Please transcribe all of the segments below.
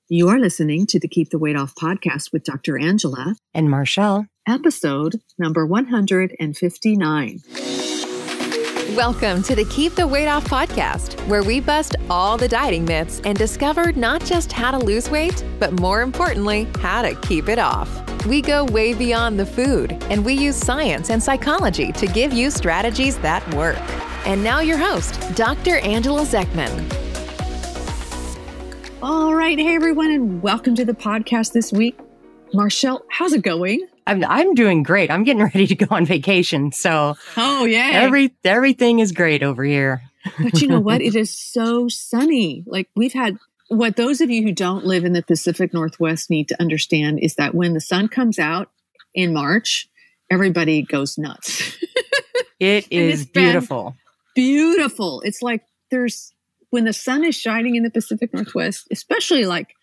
You are listening to the Keep the Weight Off podcast with Dr. Angela and Marchelle, episode number 159. Welcome to the Keep the Weight Off podcast, where we bust all the dieting myths and discover not just how to lose weight, but more importantly, how to keep it off. We go way beyond the food, and we use science and psychology to give you strategies that work. And now your host, Dr. Angela Zechmann. All right. Hey, everyone, and welcome to the podcast this week. Marchelle, how's it going? I'm doing great. I'm getting ready to go on vacation. So everything is great over here. But you know what? It is so sunny. Like we've had what those of you who don't live in the Pacific Northwest need to understand is that when the sun comes out in March, everybody goes nuts. It is beautiful. Beautiful. It's like when the sun is shining in the Pacific Northwest, especially like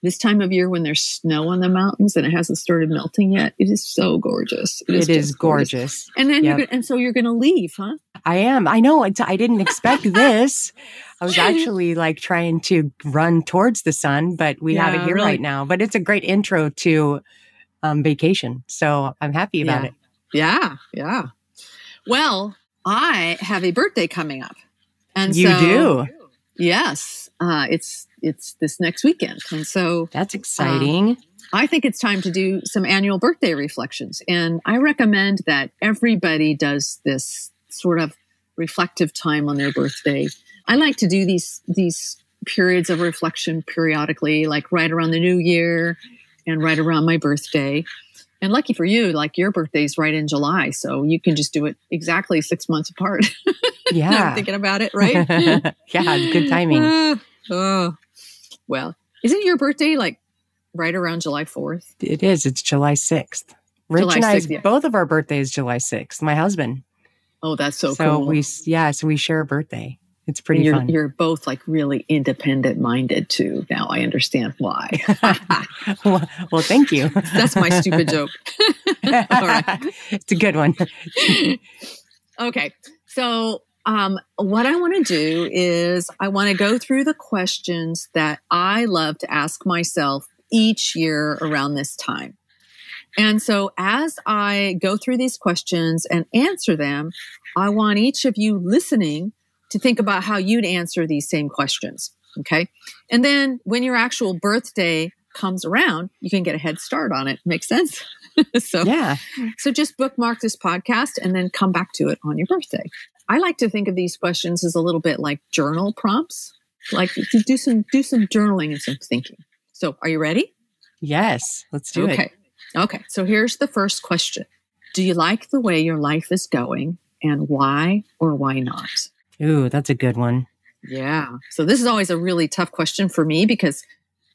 this time of year when there's snow on the mountains and it hasn't started melting yet, it is so gorgeous. It is gorgeous. And then so you're going to leave, huh? I am. I know. I didn't expect this. I was actually like trying to run towards the sun, but we have it here right now. But it's a great intro to vacation. So I'm happy about it. Yeah. Yeah. Well, I have a birthday coming up. And you do? Yes. It's this next weekend. And so that's exciting. I think it's time to do some annual birthday reflections. And I recommend that everybody does this sort of reflective time on their birthday. I like to do these periods of reflection periodically, like right around the new year and right around my birthday. And lucky for you, like your birthday's right in July. So you can just do it exactly 6 months apart. Yeah. Now I'm thinking about it, right? Yeah, good timing. Well, isn't your birthday like right around July 4th? It is. It's July 6th. Rich and I, both of our birthdays, July 6th. My husband. Oh, that's so cool. So we share a birthday. It's pretty fun. You're both like really independent minded too. Now I understand why. well, thank you. That's my stupid joke. All right. It's a good one. Okay. So what I want to do is I want to go through the questions that I love to ask myself each year around this time. And so as I go through these questions and answer them, I want each of you listening to think about how you'd answer these same questions. Okay. And then when your actual birthday comes around, you can get a head start on it. Make sense? So just bookmark this podcast and then come back to it on your birthday. I like to think of these questions as a little bit like journal prompts, like to do some journaling and some thinking. So are you ready? Yes, let's do it. Okay. So here's the first question. Do you like the way your life is going and why or why not? Ooh, that's a good one. Yeah. So this is always a really tough question for me because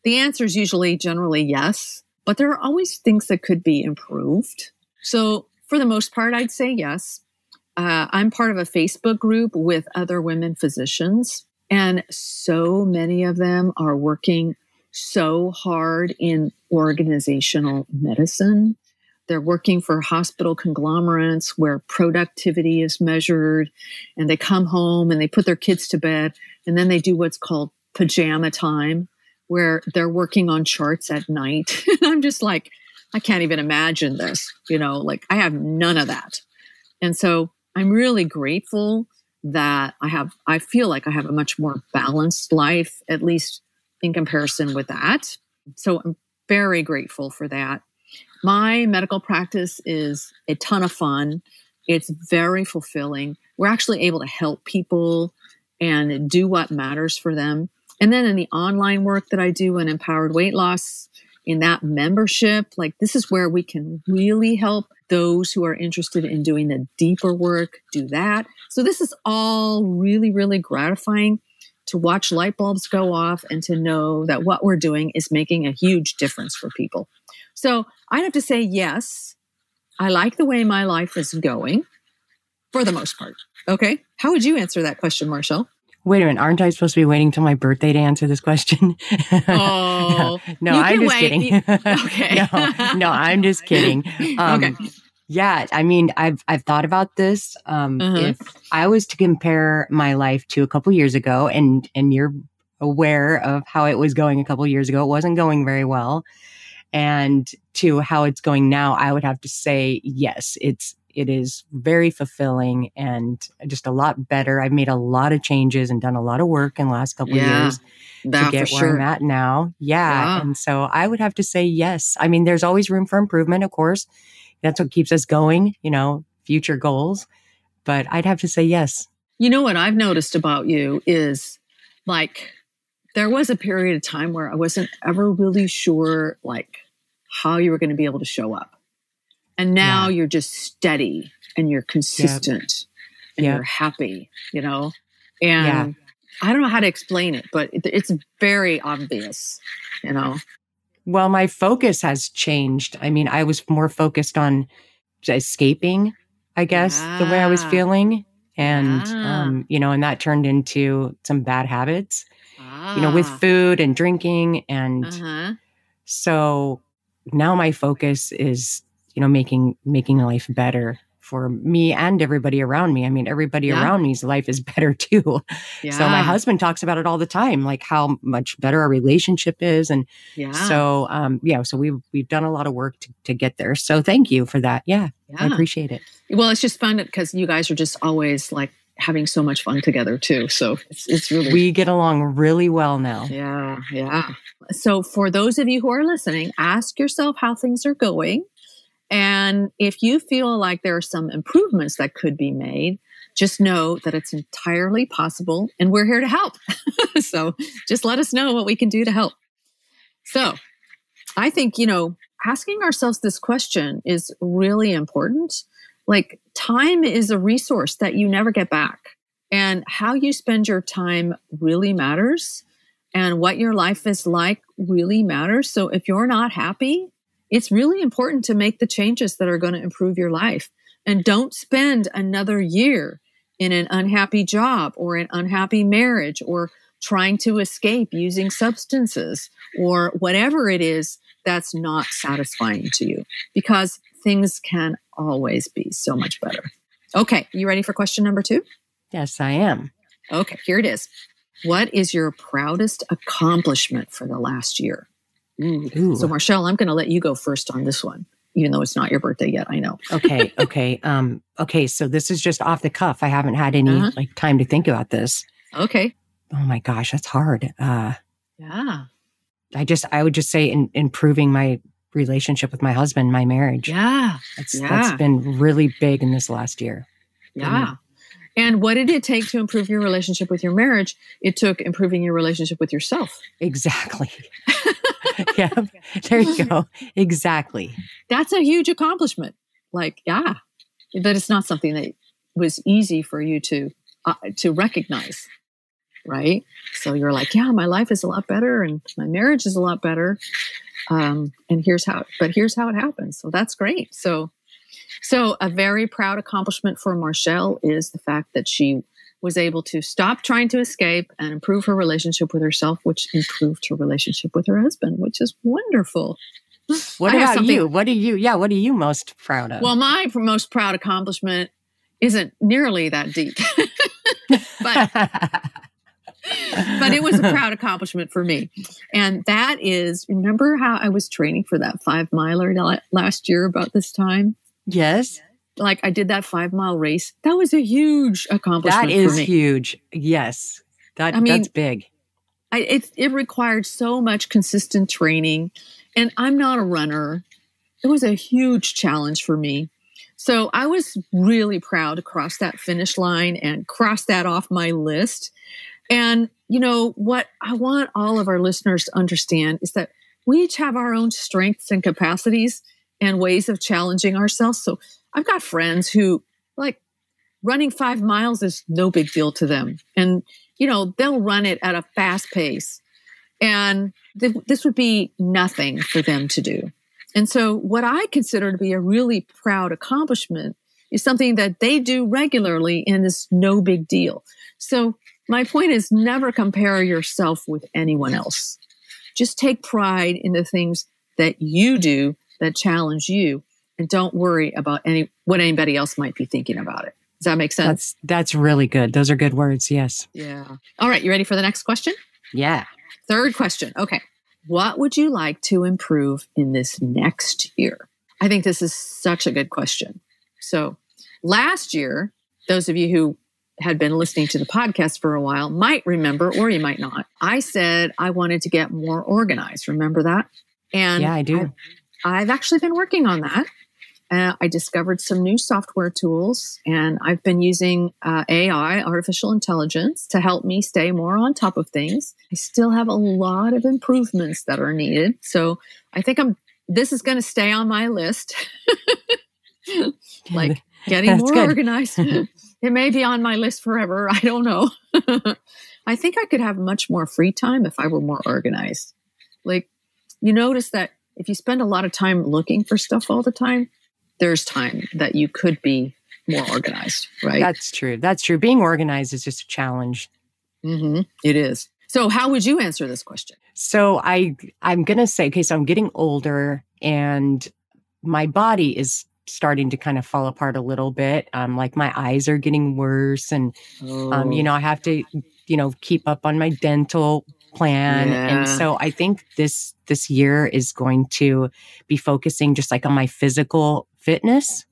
the answer is usually generally yes, but there are always things that could be improved. So for the most part, I'd say yes. I'm part of a Facebook group with other women physicians, and so many of them are working so hard in organizational medicine. They're working for hospital conglomerates where productivity is measured, and they come home and they put their kids to bed, and then they do what's called pajama time, where they're working on charts at night. And I'm just like, I can't even imagine this, like I have none of that. And so I'm really grateful that I feel like I have a much more balanced life, at least in comparison with that. So I'm very grateful for that. My medical practice is a ton of fun. It's very fulfilling. We're actually able to help people and do what matters for them. And then in the online work that I do in Empowered Weight Loss, in that membership, like this is where we can really help those who are interested in doing the deeper work do that. So this is all really, really gratifying to watch light bulbs go off and to know that what we're doing is making a huge difference for people. So I'd have to say, yes, I like the way my life is going for the most part. Okay. How would you answer that question, Marchelle? Wait a minute. Aren't I supposed to be waiting till my birthday to answer this question? Oh, no, I'm just kidding. Okay. no, I'm just kidding. Okay. Yeah. I mean, I've thought about this. If I was to compare my life to a couple years ago and your aware of how it was going a couple of years ago. It wasn't going very well. And to how it's going now, I would have to say, yes, it is very fulfilling and just a lot better. I've made a lot of changes and done a lot of work in the last couple of years to get where I'm at now. Yeah. And so I would have to say, yes. I mean, there's always room for improvement, of course. That's what keeps us going, future goals. But I'd have to say yes. You know what I've noticed about you is like, there was a period of time where I wasn't ever really sure like how you were going to be able to show up. And now you're just steady and you're consistent and you're happy, and I don't know how to explain it, but it's very obvious, Well, my focus has changed. I mean, I was more focused on escaping, I guess, the way I was feeling. And, and that turned into some bad habits, with food and drinking. And so now my focus is, making life better for me and everybody around me. I mean, everybody around me's life is better too. Yeah. So my husband talks about it all the time, like how much better our relationship is. And so, so we've done a lot of work to get there. So thank you for that. Yeah, I appreciate it. Well, it's just fun because you guys are just always like having so much fun together too. So it's really, we get along really well now. Yeah. Yeah. So for those of you who are listening, ask yourself how things are going. And if you feel like there are some improvements that could be made, just know that it's entirely possible and we're here to help. So just let us know what we can do to help. So I think, asking ourselves this question is really important. Like time is a resource that you never get back. And how you spend your time really matters. And what your life is like really matters. So if you're not happy, it's really important to make the changes that are going to improve your life. And don't spend another year in an unhappy job or an unhappy marriage or trying to escape using substances or whatever it is that's not satisfying to you, because things can always be so much better. Okay, you ready for question number 2? Yes, I am. Okay, here it is. What is your proudest accomplishment for the last year? Ooh. So, Marchelle, I'm going to let you go first on this one, even though it's not your birthday yet. I know. Okay. Okay. So this is just off the cuff. I haven't had any time to think about this. Okay. Oh my gosh, that's hard. Yeah. I would just say improving my relationship with my husband, my marriage. Yeah. That's been really big in this last year. Yeah. And what did it take to improve your relationship with your marriage? It took improving your relationship with yourself. Exactly. Yeah, there you go. Exactly. That's a huge accomplishment. But it's not something that was easy for you to recognize, right? So you're like, yeah, my life is a lot better and my marriage is a lot better. And here's how it happens. So that's great. So a very proud accomplishment for Marchelle is the fact that she was able to stop trying to escape and improve her relationship with herself, which improved her relationship with her husband, which is wonderful. What about you? What are you most proud of? Well, my most proud accomplishment isn't nearly that deep, but it was a proud accomplishment for me. And that is, remember how I was training for that 5-miler last year about this time? Yes. Like I did that 5-mile race. That was a huge accomplishment for me. That is huge. Yes. That's big. It required so much consistent training, and I'm not a runner. It was a huge challenge for me. So I was really proud to cross that finish line and cross that off my list. And, what I want all of our listeners to understand is that we each have our own strengths and capacities and ways of challenging ourselves. So I've got friends who running 5 miles is no big deal to them. And, they'll run it at a fast pace. And this would be nothing for them to do. And so what I consider to be a really proud accomplishment is something that they do regularly and is no big deal. So my point is never compare yourself with anyone else. Just take pride in the things that you do that challenge you, and don't worry about what anybody else might be thinking about it. Does that make sense? That's really good. Those are good words. Yes. Yeah. All right. You ready for the next question? Yeah. Third question. Okay. What would you like to improve in this next year? I think this is such a good question. So last year, those of you who had been listening to the podcast for a while might remember, or you might not. I said I wanted to get more organized. Remember that? And yeah, I do. I've actually been working on that. I discovered some new software tools, and I've been using AI, artificial intelligence, to help me stay more on top of things. I still have a lot of improvements that are needed. So I think this is going to stay on my list. Like getting more organized. It may be on my list forever. I don't know. I think I could have much more free time if I were more organized. Like, you notice that if you spend a lot of time looking for stuff all the time, there's time that you could be more organized, right? That's true. That's true. Being organized is just a challenge. Mm-hmm. It is. So how would you answer this question? So I'm going to say, okay, so I'm getting older and my body is starting to kind of fall apart a little bit. Like my eyes are getting worse and, I have to, keep up on my dental plan. Yeah. And so I think this year is going to be focusing just like on my physical fitness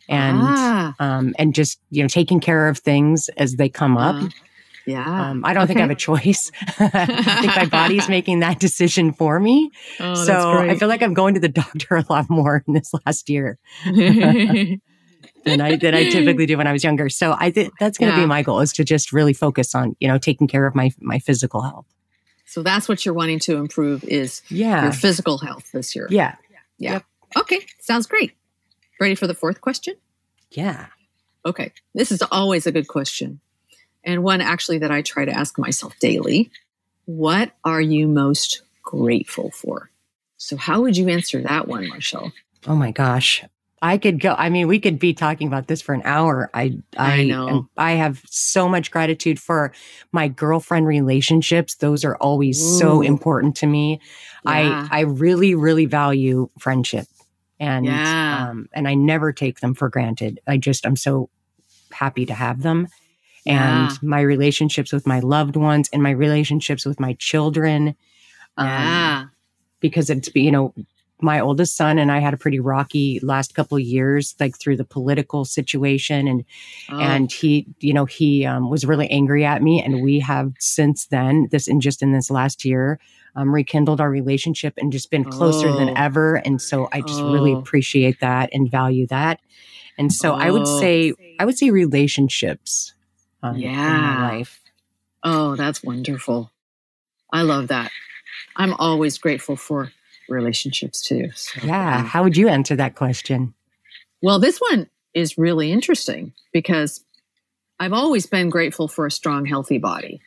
and just, taking care of things as they come up. Yeah. I don't think I have a choice. I think my body's making that decision for me. Oh, so that's great. I feel like I'm going to the doctor a lot more in this last year than I typically do when I was younger. So I think that's going to be my goal, is to just really focus on, taking care of my physical health. So that's what you're wanting to improve is your physical health this year. Yeah. Yep. Okay. Sounds great. Ready for the fourth question? Yeah. Okay. This is always a good question. And one actually that I try to ask myself daily. What are you most grateful for? So how would you answer that one, Marchelle? Oh my gosh. I could go. I mean, we could be talking about this for an hour. I know. I have so much gratitude for my girlfriend relationships. Those are always so important to me. Yeah. I really, really value friendship, and I never take them for granted. I'm so happy to have them. And my relationships with my loved ones and my relationships with my children. Because it's, my oldest son and I had a pretty rocky last couple of years, like through the political situation. And he was really angry at me. And we have since then, in this last year, rekindled our relationship and just been closer than ever. And so I just really appreciate that and value that. And so I would say relationships in my life. Oh, that's wonderful. I love that. I'm always grateful for relationships too. So, how would you answer that question? Well, this one is really interesting because I've always been grateful for a strong, healthy body.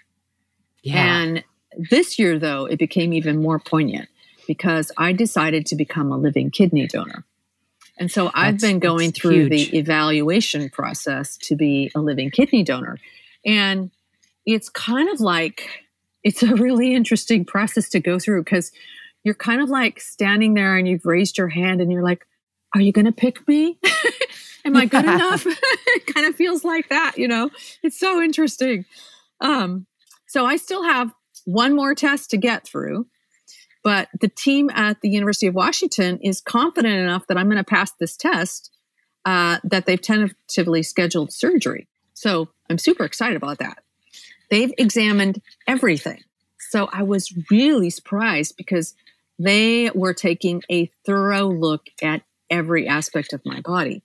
Yeah. And this year, though, it became even more poignant because I decided to become a living kidney donor. And so I've been going through the evaluation process to be a living kidney donor. And it's kind of like, it's a really interesting process to go through because you're kind of like standing there and you've raised your hand and you're like, are you going to pick me? Am I good enough? It kind of feels like that, It's so interesting. So I still have one more test to get through, but the team at the University of Washington is confident enough that I'm going to pass this test that they've tentatively scheduled surgery. So I'm super excited about that. They've examined everything. So I was really surprised because they were taking a thorough look at every aspect of my body.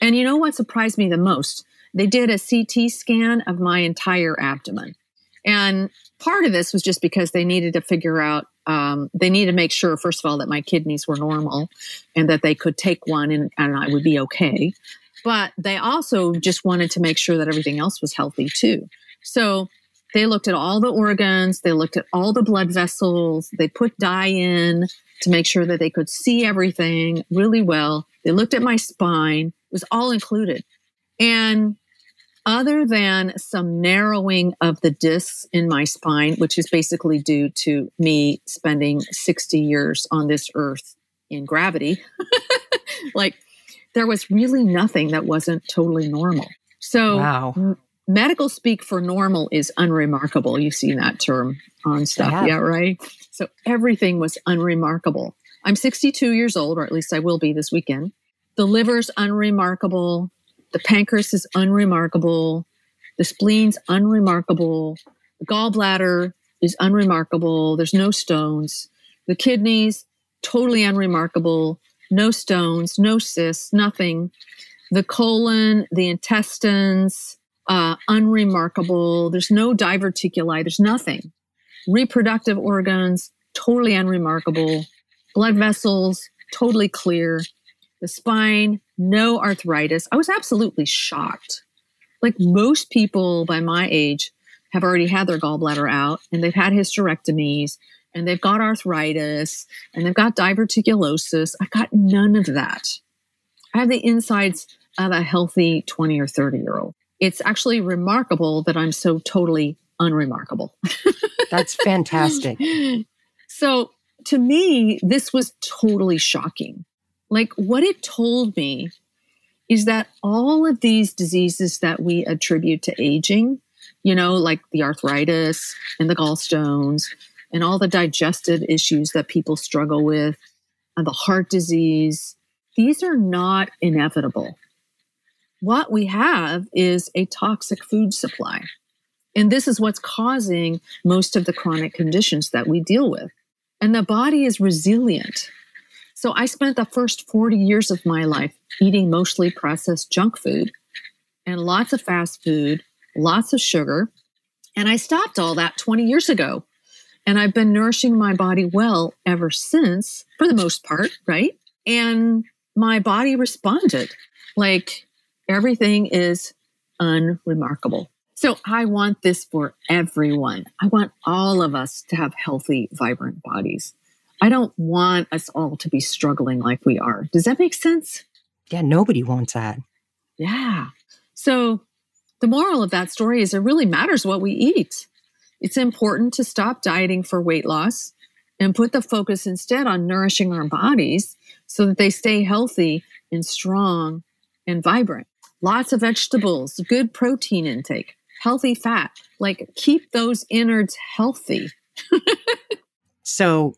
And you know what surprised me the most? They did a CT scan of my entire abdomen. And part of this was just because they needed to figure out, they needed to make sure, first of all, that my kidneys were normal and that they could take one and I would be okay. But they also just wanted to make sure that everything else was healthy too. So they looked at all the organs, they looked at all the blood vessels, they put dye in to make sure that they could see everything really well. They looked at my spine, it was all included. And other than some narrowing of the discs in my spine, which is basically due to me spending 60 years on this earth in gravity, there was really nothing that wasn't totally normal. So medical speak for normal is unremarkable. You've seen that term on stuff. Yeah, right? So everything was unremarkable. I'm 62 years old, or at least I will be this weekend. The liver's unremarkable. The pancreas is unremarkable. The spleen's unremarkable. The gallbladder is unremarkable. There's no stones. The kidneys, totally unremarkable. No stones, no cysts, nothing. The colon, the intestines, unremarkable. There's no diverticulitis, there's nothing. Reproductive organs, totally unremarkable. Blood vessels, totally clear. The spine, no arthritis. I was absolutely shocked. Like most people by my age have already had their gallbladder out and they've had hysterectomies and they've got arthritis and they've got diverticulosis. I got none of that. I have the insides of a healthy 20 or 30-year-old. It's actually remarkable that I'm so totally unremarkable. That's fantastic. So to me, this was totally shocking. Like what it told me is that all of these diseases that we attribute to aging, you know, like the arthritis and the gallstones and all the digestive issues that people struggle with and the heart disease, these are not inevitable. What we have is a toxic food supply. And this is what's causing most of the chronic conditions that we deal with. And the body is resilient. So I spent the first 40 years of my life eating mostly processed junk food and lots of fast food, lots of sugar. And I stopped all that 20 years ago. And I've been nourishing my body well ever since, for the most part, right? And my body responded. Like everything is unremarkable. So I want this for everyone. I want all of us to have healthy, vibrant bodies. I don't want us all to be struggling like we are. Does that make sense? Yeah, nobody wants that. Yeah. So the moral of that story is it really matters what we eat. It's important to stop dieting for weight loss and put the focus instead on nourishing our bodies so that they stay healthy and strong and vibrant. Lots of vegetables, good protein intake, healthy fat, like keep those innards healthy. So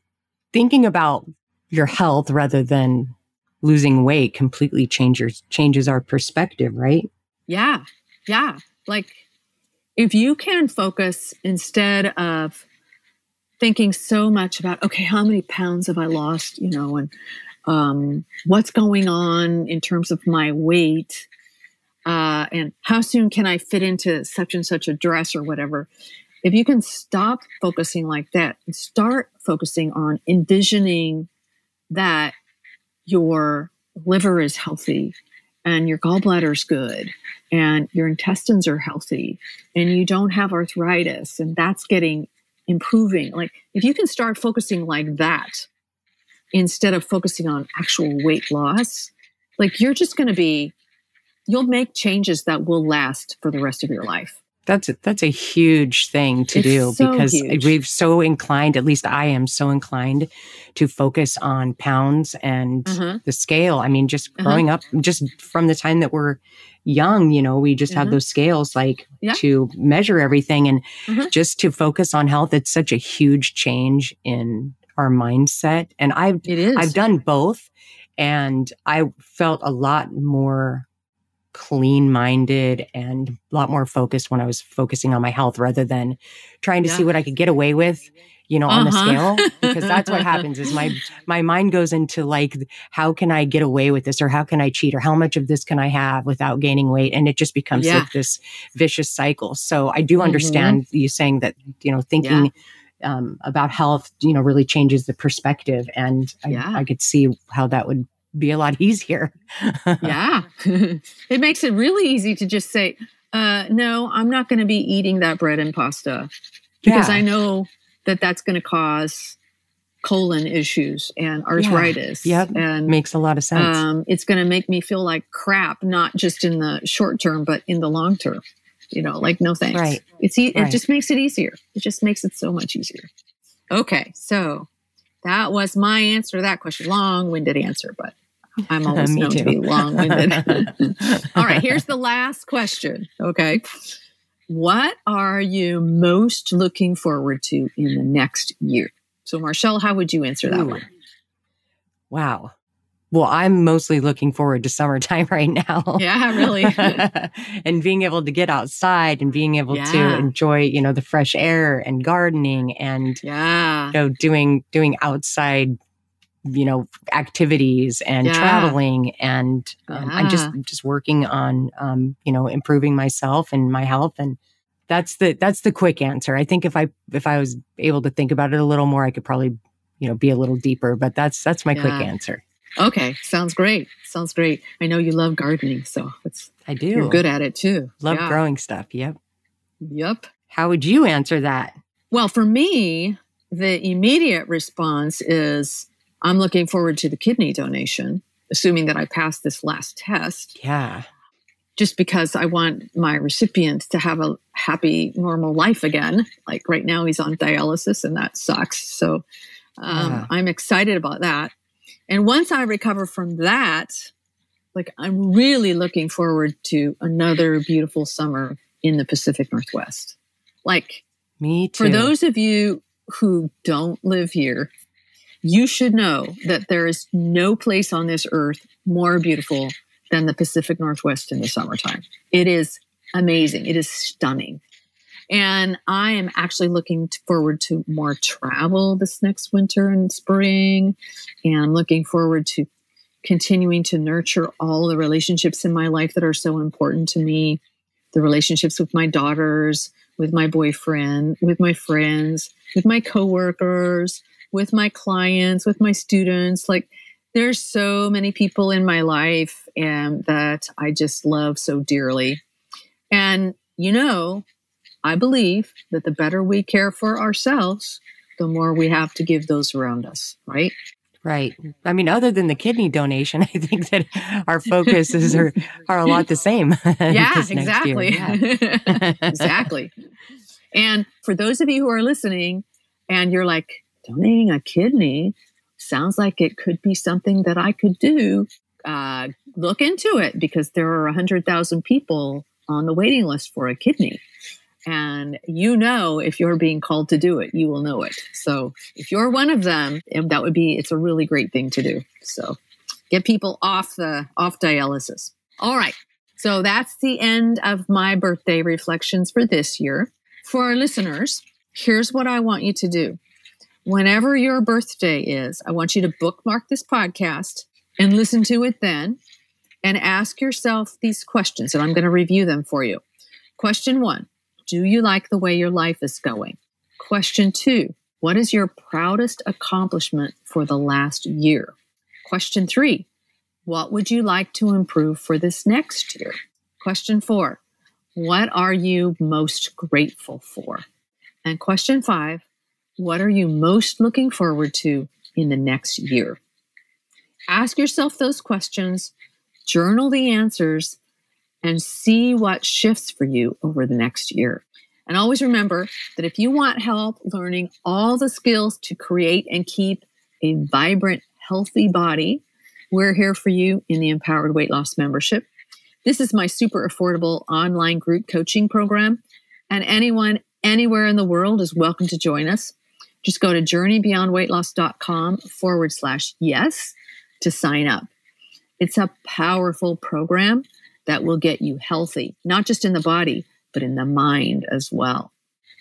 thinking about your health rather than losing weight completely changes our perspective, right? Yeah. Yeah. Like if you can focus instead of thinking so much about, okay, how many pounds have I lost, you know, and what's going on in terms of my weight, and how soon can I fit into such and such a dress or whatever. If you can stop focusing like that and start focusing on envisioning that your liver is healthy and your gallbladder is good and your intestines are healthy and you don't have arthritis and that's improving. Like if you can start focusing like that instead of focusing on actual weight loss, like you'll make changes that will last for the rest of your life. That's a huge thing to do because we're so inclined, at least I am so inclined to focus on pounds and the scale. I mean, just growing up, just from the time that we're young, you know, we just have those scales to measure everything and just to focus on health. It's such a huge change in our mindset. And I've done both and I felt a lot more clean-minded and a lot more focused when I was focusing on my health rather than trying to see what I could get away with, you know, on the scale, because that's what happens is my mind goes into like, how can I get away with this or how can I cheat or how much of this can I have without gaining weight? And it just becomes like this vicious cycle. So I do understand you saying that, you know, thinking about health, you know, really changes the perspective. And I could see how that would be a lot easier. Yeah. It makes it really easy to just say, no, I'm not going to be eating that bread and pasta because I know that that's going to cause colon issues and arthritis. And makes a lot of sense. It's going to make me feel like crap, not just in the short term, but in the long term. You know, like, no thanks. Right. It just makes it easier. It just makes it so much easier. Okay. So that was my answer to that question. Long-winded answer, but I'm always known to be long-winded. All right, here's the last question. Okay. what are you most looking forward to in the next year? So, Marchelle, how would you answer that one? Wow. Well, I'm mostly looking forward to summertime right now. Yeah, really. And being able to get outside and being able to enjoy, the fresh air and gardening and, doing outside, activities and traveling. And I'm just working on, improving myself and my health. And that's the quick answer. I think if I was able to think about it a little more, I could probably, be a little deeper, but that's my quick answer. Okay. Sounds great. I know you love gardening, so I do. You're good at it too. Love growing stuff. Yep. How would you answer that? Well, for me, the immediate response is I'm looking forward to the kidney donation, assuming that I pass this last test. Yeah. Just because I want my recipient to have a happy, normal life again. Like right now he's on dialysis and that sucks. So I'm excited about that. And once I recover from that, I'm really looking forward to another beautiful summer in the Pacific Northwest. Me too. For those of you who don't live here, you should know that there is no place on this earth more beautiful than the Pacific Northwest in the summertime. It is amazing. It is stunning. And I am actually looking forward to more travel this next winter and spring. And I'm looking forward to continuing to nurture all the relationships in my life that are so important to me. The relationships with my daughters, with my boyfriend, with my friends, with my coworkers, with my clients, with my students. There's so many people in my life and that I just love so dearly. And, I believe that the better we care for ourselves, the more we have to give those around us, right? Right. I mean, other than the kidney donation, I think that our focuses are a lot the same. Yeah, exactly. Yeah. Exactly. And for those of you who are listening and you're like, donating a kidney sounds like it could be something that I could do, look into it because there are 100,000 people on the waiting list for a kidney. And if you're being called to do it, you will know it. So if you're one of them, it's a really great thing to do. So get people off dialysis. All right. So that's the end of my birthday reflections for this year. For our listeners, here's what I want you to do. Whenever your birthday is, I want you to bookmark this podcast and listen to it then and ask yourself these questions, and I'm going to review them for you. Question 1. Do you like the way your life is going? Question 2, what is your proudest accomplishment for the last year? Question 3, what would you like to improve for this next year? Question 4, what are you most grateful for? And question 5, what are you most looking forward to in the next year? Ask yourself those questions, journal the answers, and see what shifts for you over the next year. And always remember that if you want help learning all the skills to create and keep a vibrant, healthy body, we're here for you in the Empowered Weight Loss membership. This is my super affordable online group coaching program, and anyone, anywhere in the world is welcome to join us. Just go to journeybeyondweightloss.com/yes to sign up. It's a powerful program that will get you healthy, not just in the body, but in the mind as well.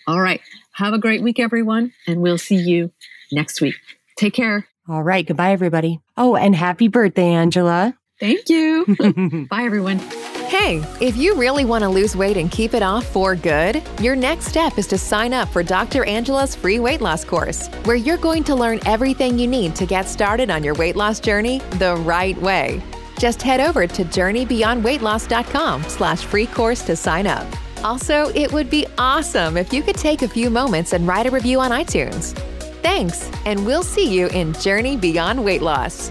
All right. Have a great week, everyone, and we'll see you next week. Take care. All right. Goodbye, everybody. Oh, and happy birthday, Angela. Thank you. Bye, everyone. Hey, if you really want to lose weight and keep it off for good, your next step is to sign up for Dr. Angela's free weight loss course, where you're going to learn everything you need to get started on your weight loss journey the right way. Just head over to journeybeyondweightloss.com/free course to sign up. Also, it would be awesome if you could take a few moments and write a review on iTunes. Thanks, and we'll see you in Journey Beyond Weight Loss.